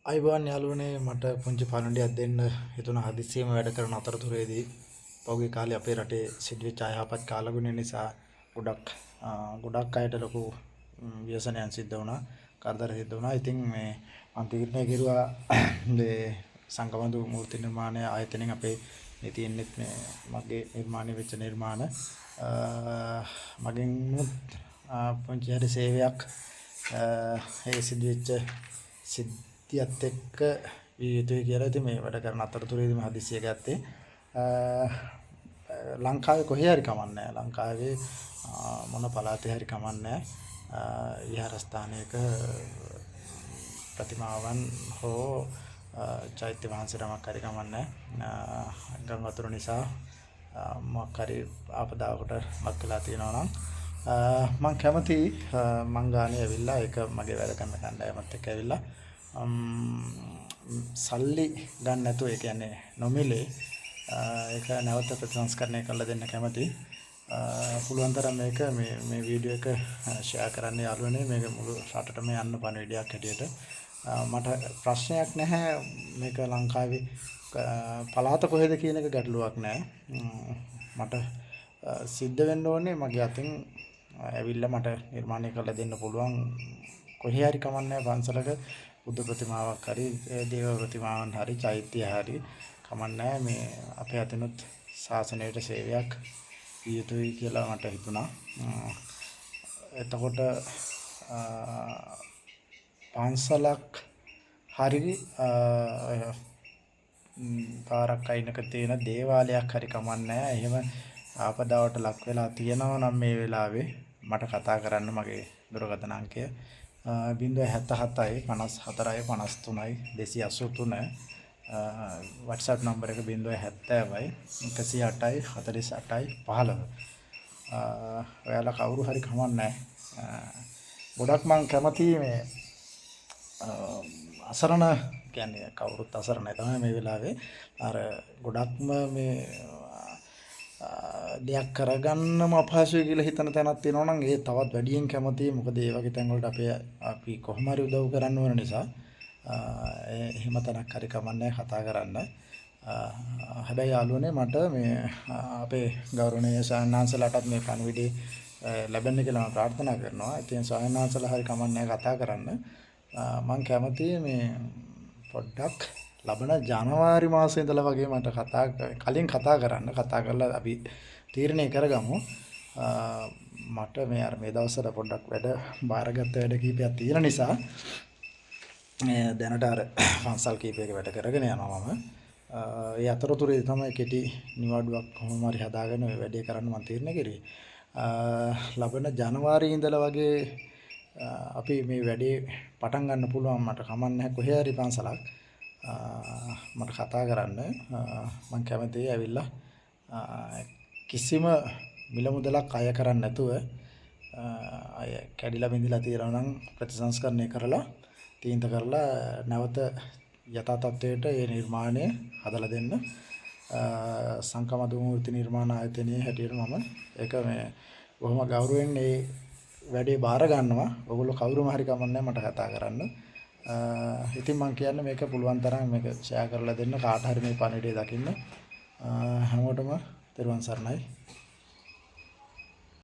අයිබෝන් යාළුවනේ මට පුංචි පණිඩියක් දෙන්න හිතුණා හදිස්සියෙම වැඩ කරන අතරතුරේදී පහුගිය කාලේ අපේ රටේ සිදුවෙච්ච අයහපත් කාලගුණය නිසා ගොඩක් අයට ලොකු ව්‍යසනයන් සිද්ධ වුණා කරදර සිද්ධ වුණා. ඉතින් මේ මම තීරණය කෙරුවා මේ සංගමදු මූර්ති නිර්මාණය ආයතනයෙන් අපේ මේ තියෙන්නේ මේ මගේ නිර්මාණය වෙච්ච නිර්මාණ මගෙන් පුංචි හරි සේවයක් ඒ සිදුවෙච්ච සිද්ධියත් එක්ක යුතුයි කියලා ඉතින් මේ වැඩ කරන අතරතුරේදී මම හදිස්සිය ගත්තේ. ලංකාවේ කොහේ හරි කමන්නේ ලංකාවේ මොන පළාතේ හරි කමන්නේ විහාරස්ථානයක ප්‍රතිමාවන් හෝ චෛත්‍ය වහන්සේනමක් හරි කමන්නේ ගම් වතුර නිසා මොකක් හරි ආපදාවකට ලක් වෙලා තියෙනවා නම් මම කැමති මං ගානේ ඇවිල්ලා ඒක මගේ වැඩ කරන කණ්ඩායමත් එක්ක ඇවිල්ලා සල්ලි ගන්න නැතුව ඒ කියන්නේ නොමිලේ ඒක නැවත ප්‍රතිසංස්කරණය කරලා දෙන්න කැමති. පුළුවන් තරම් මේක මේ වීඩියෝ එක ෂෙයා කරන්න යාළුවනේ මේක මුළු රටටම යන්න පණිවිඩයක් හැටියට. මට ප්‍රශ්නයක් නැහැ මේක ලංකාවේ පළාත කොහෙද කියන එක ගැටලුවක් නැහැ. මට සිද්ධ වෙන්න ඕනේ මගේ අතින් ඇවිල්ලා මට නිර්මාණය කරලා දෙන්න පුළුවන් කොහේ හරි කමන්නේ පන්සලක බුද්ධ ප්‍රතිමාවක් හරි දේව ප්‍රතිමාවන් හරි චෛත්‍ය හරි කමන්නේ මේ අපේ අතිනුත් ශාසනයට සේවයක් යුතුයි කියලා මට හිතුණා. එතකොට පන්සලක් හරි පාරක් අයිනක තියෙන දේවාලයක් හරි කමන්නේ එහෙම ආපදාවට ලක් වෙලා තියෙනවා නම් මේ වෙලාවේ මට කතා කරන්න මගේ දුරකථන අංකය 077 54 53 283 WhatsApp නම්බර එක 070 108 48 15. ඔයාලා කවුරු හරි කමන්නේ ගොඩක් මං කැමති මේ අසරණ කියන්නේ කවුරුත් අසරණයි තමයි මේ වෙලාවේ අර ගොඩක්ම මේ දෙයක් කරගන්නම අපහසුයි කියලා හිතන තැනක් තියෙනවා නම් ඒ තවත් වැඩියෙන් කැමතියි. මොකද ඒ වගේ තැන් වලට අපි කොහොම හරි උදව් කරන්න ඕන නිසා එහෙම තැනක් හරි කමන්නේ කතා කරන්න. හැබැයි යාළුවනේ මට මේ අපේ ගෞරවනීය සායනාංශලටත් මේ පණිවිඩය ලැබෙන්න කියලා මම ප්‍රාර්ථනා කරනවා. ඉතින් සායනාංශලා හරි කමන්නේ කතා කරන්න. මම කැමතියි මේ පොඩ්ඩක් ලබන ජනවාරි මාසයේ ඉඳලා වගේ මට කලින් කතා කරලා අපි තීරණය කරගමු. මට මේ දවස්වල පොඩ්ඩක් වැඩ බාරගත්ත වැඩ කීපයක් තියෙන නිසා දැනට අර පන්සල් කීපයක වැඩ කරගෙන යනවා මම. ඒ අතරතුරේ තමයි කෙටි නිවාඩුවක් කොහොම හරි හදාගෙන ඔය වැඩේ කරන්න මම තීරණය කරේ. ලබන ජනවාරි ඉඳලා වගේ අපි මේ වැඩේ පටන් ගන්න පුළුවන්. මට කමක් නැහැ කොහේ හරි පන්සලක් මට කතා කරන්න. මම කැමතියි ඇවිල්ලා කිසිම මිල මුදලක් අය කරන්නේ නැතුව අය කැඩිලා බිඳිලා තියෙනවා නම් ප්‍රතිසංස්කරණය කරලා තීන්ත කරලා නැවත යථා තත්ත්වයට ඒ නිර්මාණය හදලා දෙන්න. සංකමදු මූර්ති නිර්මාණ ආයතනයේ හැටියට මම ඒක මේ බොහොම ගෞරවයෙන් මේ වැඩේ බාර ගන්නවා. ඔයගොල්ලෝ කවුරුම හරි කමන්නේ මට කතා කරන්න. ඉතින් මම කියන්නේ මේක පුළුවන් තරම් මේක ෂෙයා කරලා දෙන්න කාට හරි මේ පණිවිඩය දකින්න. හැමෝටම තෙරුවන් සරණයි.